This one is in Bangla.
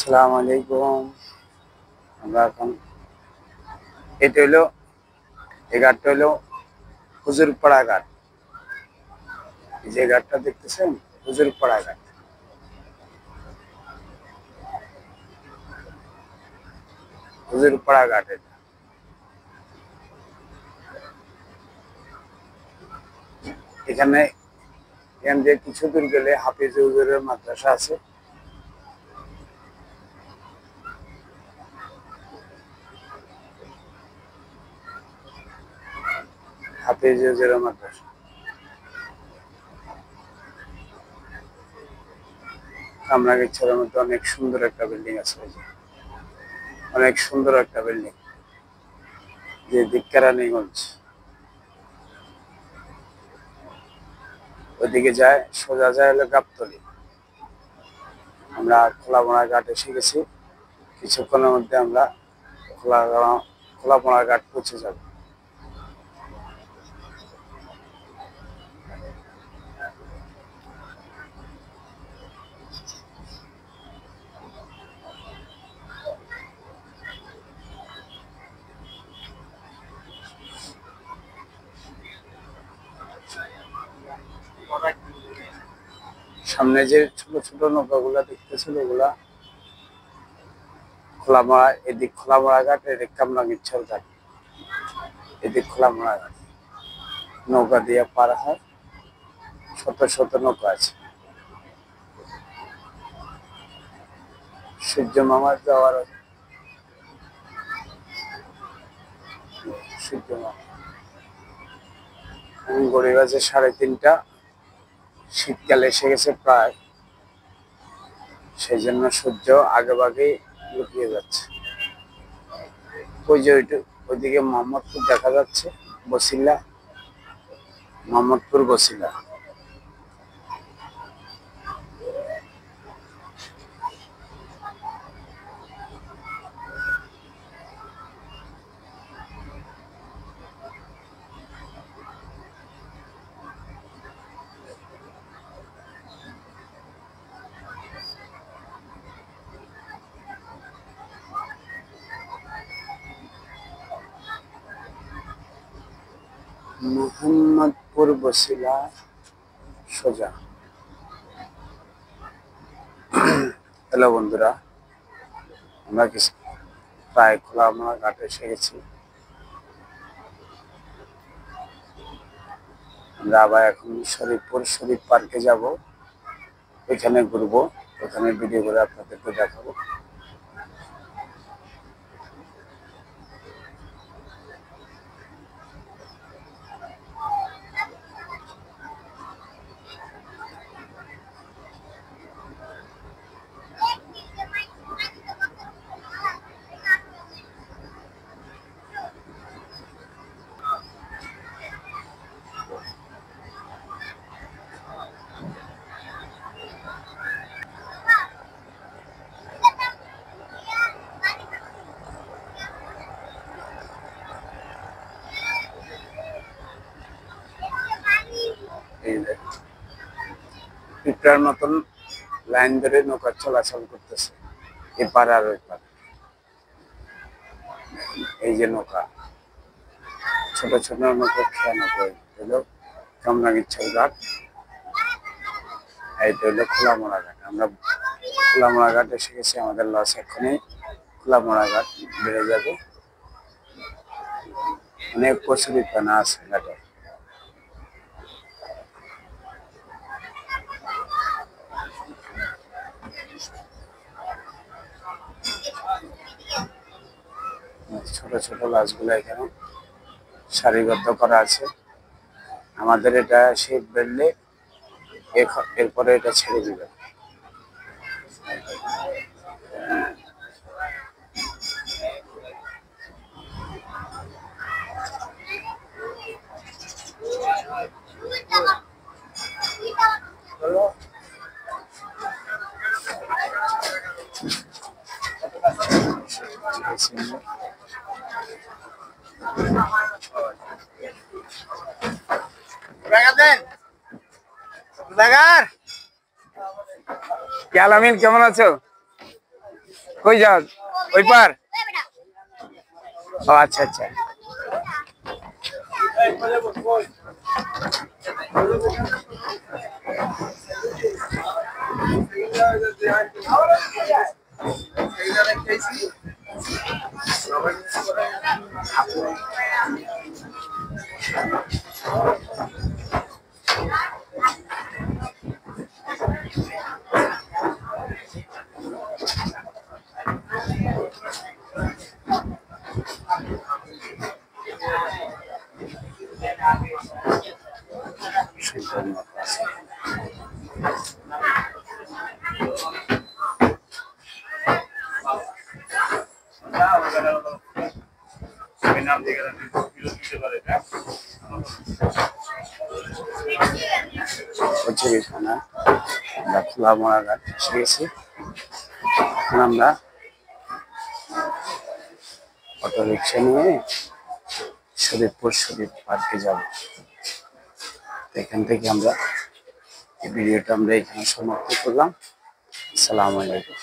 আসসালামু আলাইকুম। আমরা এখন এটা হলো এই ঘাটটা হলো হুজুরপাড়া ঘাট। এই যে ঘাটটা দেখতেছেন হুজুরপাড়া ঘাট। হুজুরপাড়া ঘাট এটা। এখানে এখান থেকে কিছু দূর গেলে হাফিজ হুজুরের মাদ্রাসা আছে। হাফিজ হুজুরের মাদ্রাসা। কামরাঙ্গীরচরের মধ্যে অনেক সুন্দর একটা বিল্ডিং আছে। অনেক সুন্দর একটা বিল্ডিং, যে দিককারানীগঞ্জ ওইদিকে যায়, সোজা যায় হলো গাবতলী। আমরা খোলামোড়া ঘাট এসে গেছি। কিছুক্ষণের মধ্যে আমরা খোলামোড়া ঘাট পৌঁছে যাব। সামনে যে ছোট ছোট নৌকাগুলা দেখতেছিল ওগুলা খোলামোড়া, এদিক খোলামোড়া ঘাট, এদিক কামরাঙ্গীরচর ঘাট, এদিক খোলামোড়া ঘাট। নৌকা দিয়ে পার হয়, শত শত নৌকা আছে। সূর্য মামা যাওয়ার সূর্য মামা ঘড়ি বাজে 3:30। শীতকাল এসে গেছে প্রায়, সেই জন্য সূর্য আগে ভাগেই লুকিয়ে যাচ্ছে। ওই যে ওইদিকে মোহাম্মদপুর দেখা যাচ্ছে, বসিলা, মোহাম্মদপুর বসিলা। মোহাম্মদপুর বসিলা সোজা। হ্যালো বন্ধুরা, আমরা প্রায় খোলামোড়া ঘাটে এসে গেছি। আমরা আবার এখন শরীফ পার্কে যাব, ওইখানে ঘুরবো, ওখানে ভিডিও করে আপনাদেরকে দেখাবো। এই যে পিঁপড়ার মতন লাইন ধরে নৌকা চলাচল করতেছে এপার আর ওই পার। এই যে নৌকা, ছোট ছোট নৌকা, খেয়া নৌকা হলো কামরাঙ্গীরচর ঘাট, এইটা হলো খোলামোড়া ঘাট। আমরা খোলামোড়া ঘাট এসে গেছি, আমাদের লস এক্ষুনি খোলামোড়া ঘাট বেড়ে যাবে। অনেক কচুরিপানা আছে ঘাটে। ছোট ছোট লাশগুলো এখানে সারিবদ্ধ করা আছে। আমাদের এটা শিপ বেরলে এরপরে এটা ছেড়ে দিবে। কেমন আছো? কই যাও? ওই পার? ও আচ্ছা আচ্ছা। কচুরিখানা আমরা খোলামোড়া ঘাট এসে গেছি। এখন আমরা অটো রিক্সা নিয়ে শরীফপুর শরীফ পার্কে যাব। এখান থেকে আমরা এই ভিডিওটা আমরা এখানে সমাপ্ত করলাম। আসসালামু আলাইকুম।